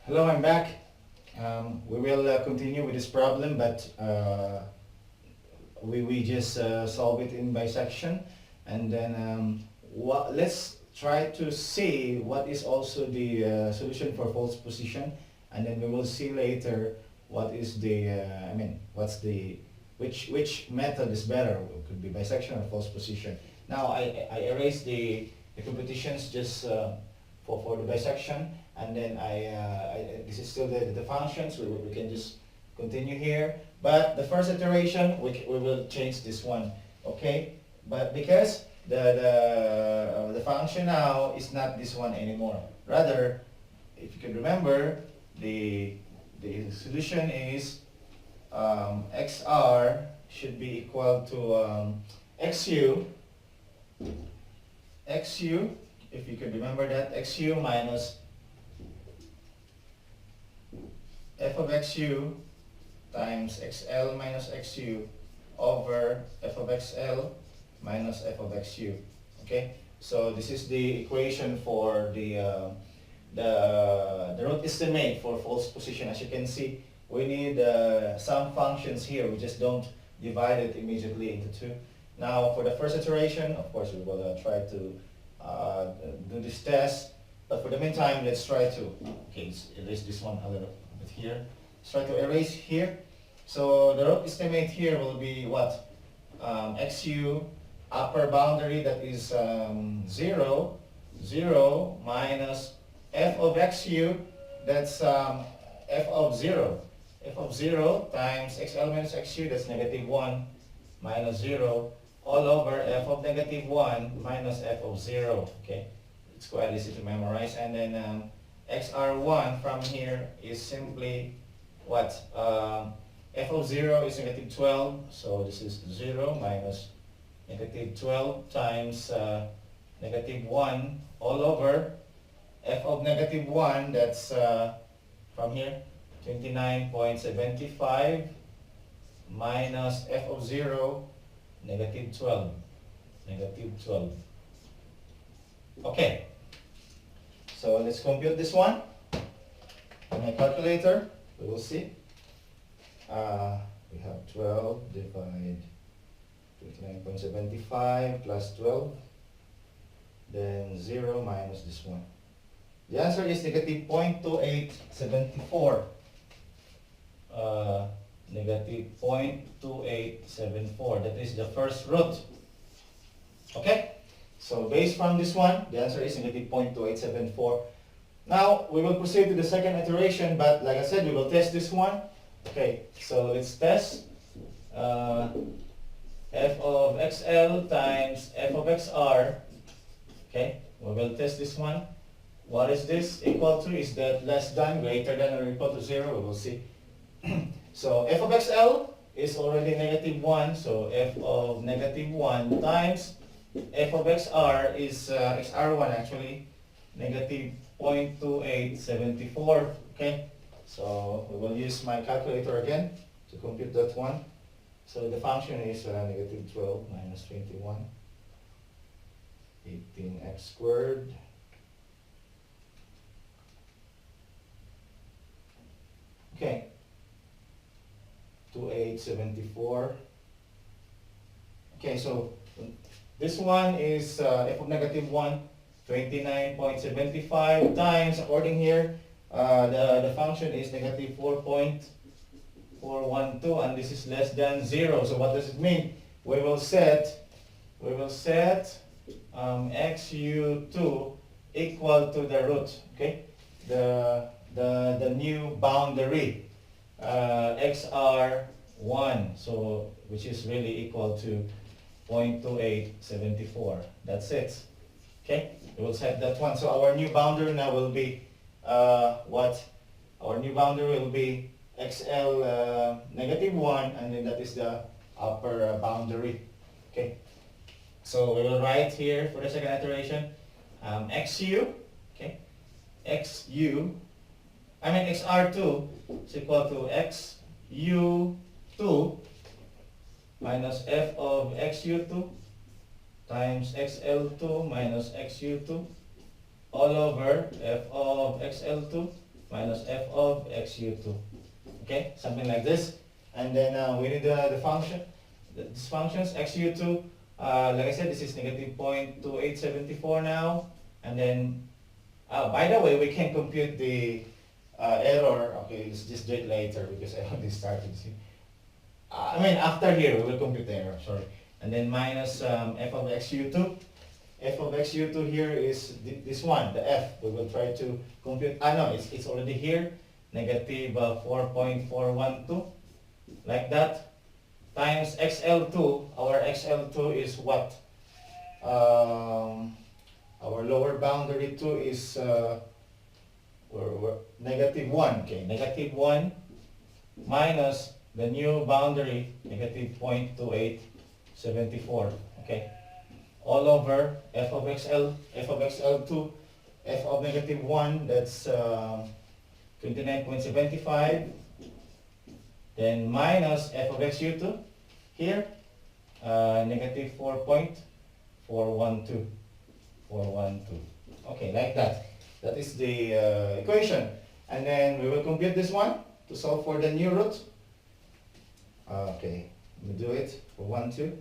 Hello, I'm back. We will continue with this problem, but we just solve it in bisection, and then let's try to see what is also the solution for false position, and then we will see later what is the what's the which method is better. It could be bisection or false position. Now I erased the competitions just for the bisection, and then this is still the functions. We can just continue here, but the first iteration we will change this one, okay? But because the function now is not this one anymore, rather, if you can remember, the solution is xr should be equal to xu, if you can remember that, xu minus f of xu times xl minus xu over f of xl minus f of xu. Okay, so this is the equation for the root estimate for false position. As you can see, we need some functions here. We just don't divide it immediately into two. Now, for the first iteration, of course, we will try to do this test. But for the meantime, let's try to erase this one a little bit here. Let's try to erase here. So the root estimate here will be what? Xu upper boundary, that is 0 minus f of xu, that's f of 0. F of 0 times xl minus xu, that's negative 1 minus 0, all over f of negative 1 minus f of 0. Okay, it's quite easy to memorize. And then xr1 from here is simply what? F of 0 is negative 12, so this is 0 minus negative 12 times negative 1 all over f of negative 1, that's from here 29.75 minus f of 0, negative 12. Okay, so let's compute this one on my calculator. We will see. We have 12 divided 29.75 plus 12, then 0 minus this one. The answer is negative 0.2874. Negative 0.2874. That is the first root. Okay? So based from this one, the answer is negative 0.2874. Now, we will proceed to the second iteration, but like I said, we will test this one. Okay, so let's test. F of xl times f of xr. Okay, we will test this one. What is this equal to? Is that less than, greater than, or equal to 0? We will see. So f of xl is already negative 1, so f of negative 1 times f of xr is xr1 actually, negative 0.2874. Okay, so we will use my calculator again to compute that one. So the function is negative 12 minus 21, 18x squared. Okay, 2874. Okay, so this one is f of negative 1, 29.75 times, according here, the function is negative 4.412, and this is less than 0. So what does it mean? We will set xu2 equal to the root, okay? The new boundary, xr1, so which is really equal to 0.2874. That's it. Okay, we will set that one. So our new boundary now will be what? Our new boundary will be xl negative 1, and then that is the upper boundary. Okay, so we will write here for the second iteration xu, okay, xr2 is equal to xu2 minus f of xu2 times xl2 minus xu2 all over f of xl2 minus f of xu2. Okay, something like this. And then we need the function, these functions, xu2, like I said, this is negative 0.2874 now. And then, by the way, we can compute the error. Okay, let's just do it later because I already started. See? I mean, after here, we will compute the error, sorry. And then minus f of xu2. F of xu2 here is this one, the f. We will try to compute, no, it's already here, negative 4.412, like that, times xl2. Our xl2 is what? Our lower boundary 2 is negative 1, okay, negative 1 minus the new boundary, negative 0.2874, okay, all over f of xl, f of xl2, f of negative 1, that's 29.75, then minus f of xu2, here, negative 4.412, okay, like that. That is the equation. And then we will compute this one to solve for the new root. Okay, we do it for 1, 2.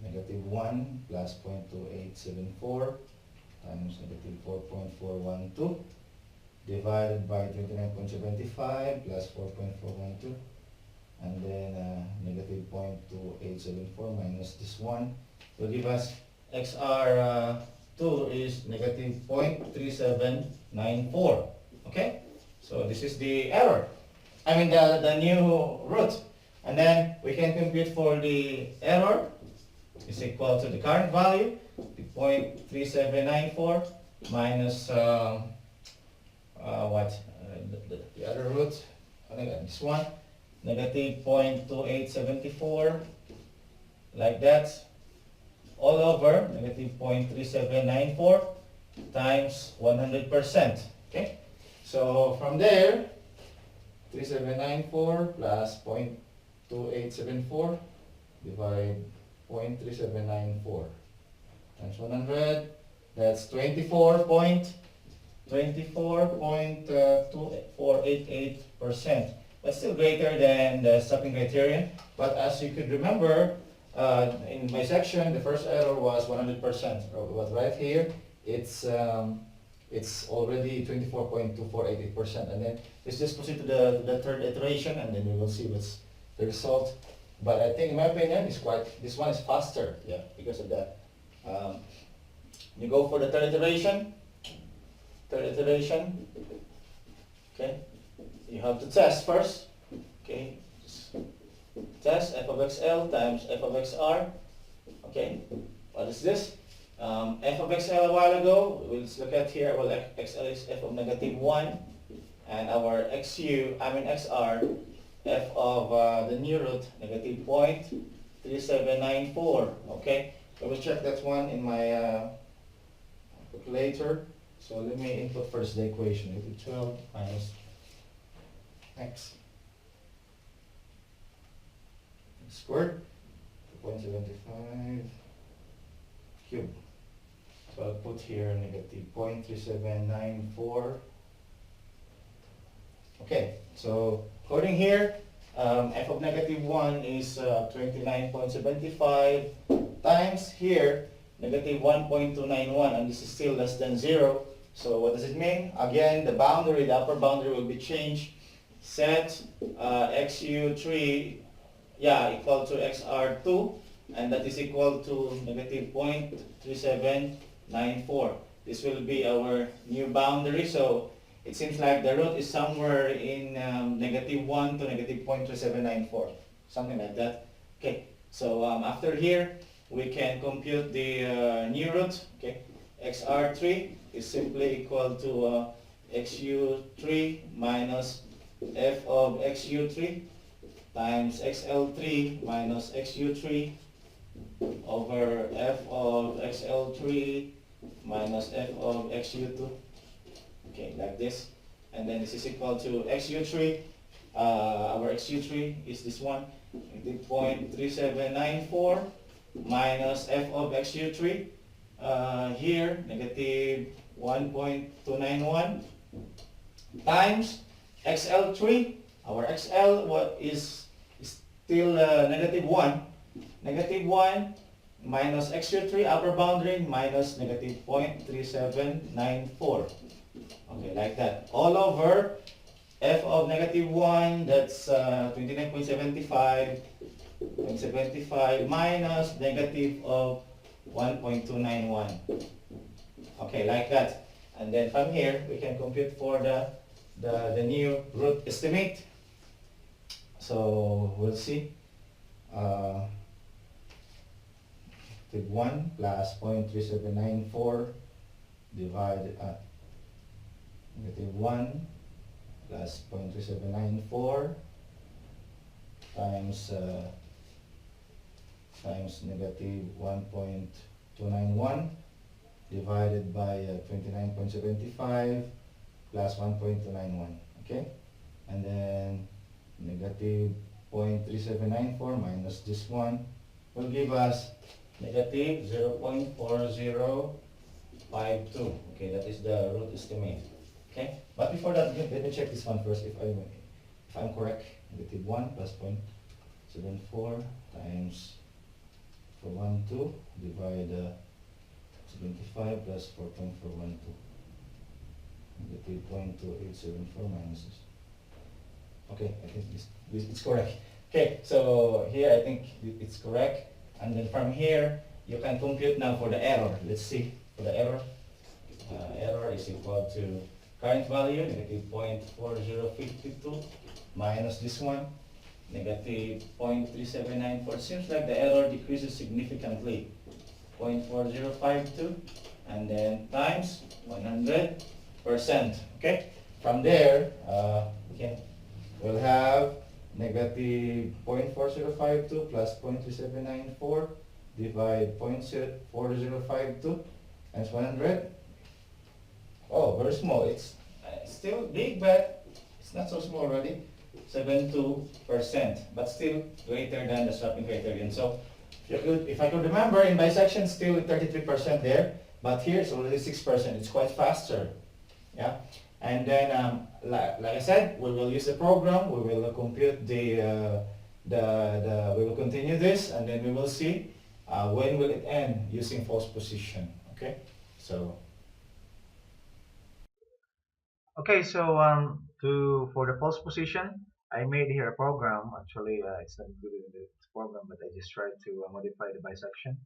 Negative 1 plus 0.2874 times negative 4.412 divided by 29.75 plus 4.412, and then negative 0.2874 minus this one will give us xr2 is negative 0.3794. Okay, so this is the error, I mean the new root. And then we can compute for the error is equal to the current value, the 0.3794 minus the other root, this one, negative 0.2874, like that, all over negative 0.3794 times 100%. Okay, so from there, 3794 plus 0.2874 divide 0.3794 times 100, that's 24.24.2488%, but still greater than the stopping criterion. But as you could remember, in my section, the first error was 100%, but right here, it's already 24.2488%. And then let's just proceed to the third iteration, and then we will see what's the result. But I think, in my opinion, this one is faster, yeah, because of that. You go for the third iteration. Okay, you have to test first. Okay, just test f of xl times f of xr. Okay, what is this? F of xl a while ago, we'll look at here, well, xl is f of negative 1, and our xr, f of the new root, negative 0.3794, okay? I will check that one in my calculator. So let me input first the equation, negative 12 minus x squared, 2.75 cubed. So I'll put here negative 0.3794. Okay, so according here, f of negative 1 is 29.75 times here, negative 1.291, and this is still less than 0. So what does it mean? Again, the boundary, the upper boundary will be changed. Set xu3, equal to xr2, and that is equal to negative 0.3794. This will be our new boundary. So it seems like the root is somewhere in negative 1 to negative 0.3794, something like that. Okay, so after here, we can compute the new root. Okay, xr3 is simply equal to xu3 minus f of xu3 times xl3 minus xu3 over f of xl3 minus f of xu2. Okay, like this. And then this is equal to xu3. Our xu3 is this one, 0.3794 minus f of xu3 here negative 1.291 times XL3. Our XL is still negative 1. Negative 1 minus XU3 upper boundary minus negative 0.3794. Okay, like that. All over f of negative 1, that's 29.75 minus negative of 1.291. Okay, like that. And then from here, we can compute for the new root estimate. So we'll see. Negative 1 plus 0.3794 divided negative 1 plus 0.3794 times times negative 1.291 divided by 29.75 plus 1.291. Okay, and then negative 0.3794 minus this one will give us negative 0.4052. Okay, that is the root estimate. Okay, but before that, let me check this one first if I'm correct. Negative 1 plus 0.74 times 412 divide 75 plus 4.412. Negative 0.2874 minus this. Okay, I think it's correct. Okay, so here I think it's correct. And then from here, you can compute now for the error. Let's see for the error. Error is equal to current value, negative 0.4052 minus this one, negative 0.3794. Seems like the error decreases significantly. 0.4052 and then times 100%. Okay, from there we'll have negative 0.4052 plus 0.3794 divide 0.4052 times 100. Oh, very small. It's still big, but it's not so small already. 72%, but still greater than the swapping criterion. So if I could remember, in bisection still 33% there, but here it's already 6%. It's quite faster. Yeah, and then like I said, we will use the program. We will compute we will continue this, and then we will see when will it end using false position. Okay, so. Okay, so for the false position, I made here a program. Actually, it's not included in the program, but I just tried to modify the bisection,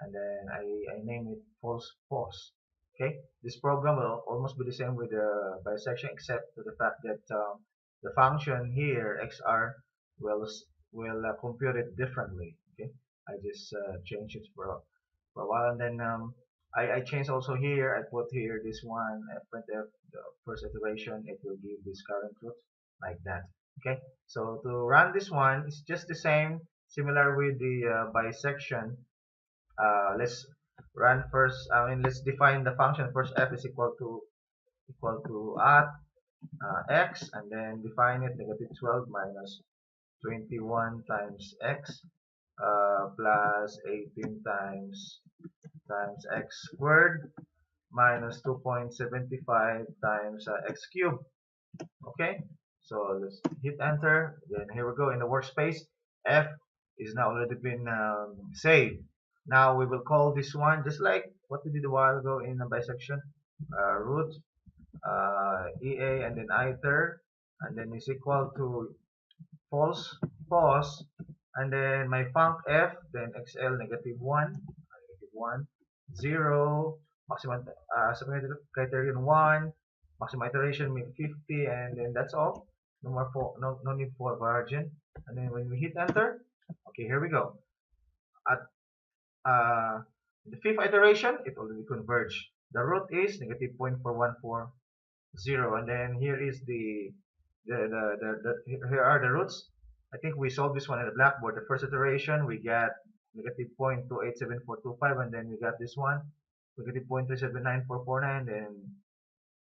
and then I name it false pos. Okay, this program will almost be the same with the bisection, except to the fact that the function here xr will compute it differently. Okay, I just change it for a while, and then I changed also here. I put here this one printf, the first iteration. It will give this current root like that. Okay, so to run this one, it's just the same, similar with the bisection. Let's run first. Let's define the function first. F is equal to at x, and then define it negative 12 minus 21 times x plus 18 times x squared minus 2.75 times x cubed. Okay, so let's hit enter. Then here we go in the workspace. F is now already been saved. Now we will call this one just like what we did a while ago in the bisection. Root EA and then iter, and then is equal to false pos, and then my func f, then xl negative 1, 0, maximum criterion 1, maximum iteration make 50, and then that's all. No more no need for margin. And then when we hit enter, okay, here we go. At the fifth iteration, it already converged. The root is negative 0.4140, and then here is here are the roots. I think we solved this one in the blackboard. The first iteration we got negative 0.287425, and then we got this one negative 0.379449, then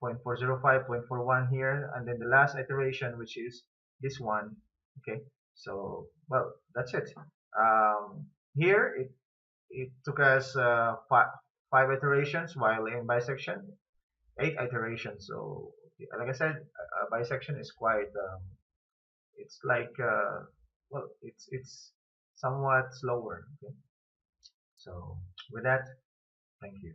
0.405, 0.41 here, and then the last iteration, which is this one. Okay, so well, that's it. Here it took us 5 iterations, while in bisection 8 iterations. So like I said, bisection is quite it's like well, it's somewhat slower. Okay, so with that, thank you.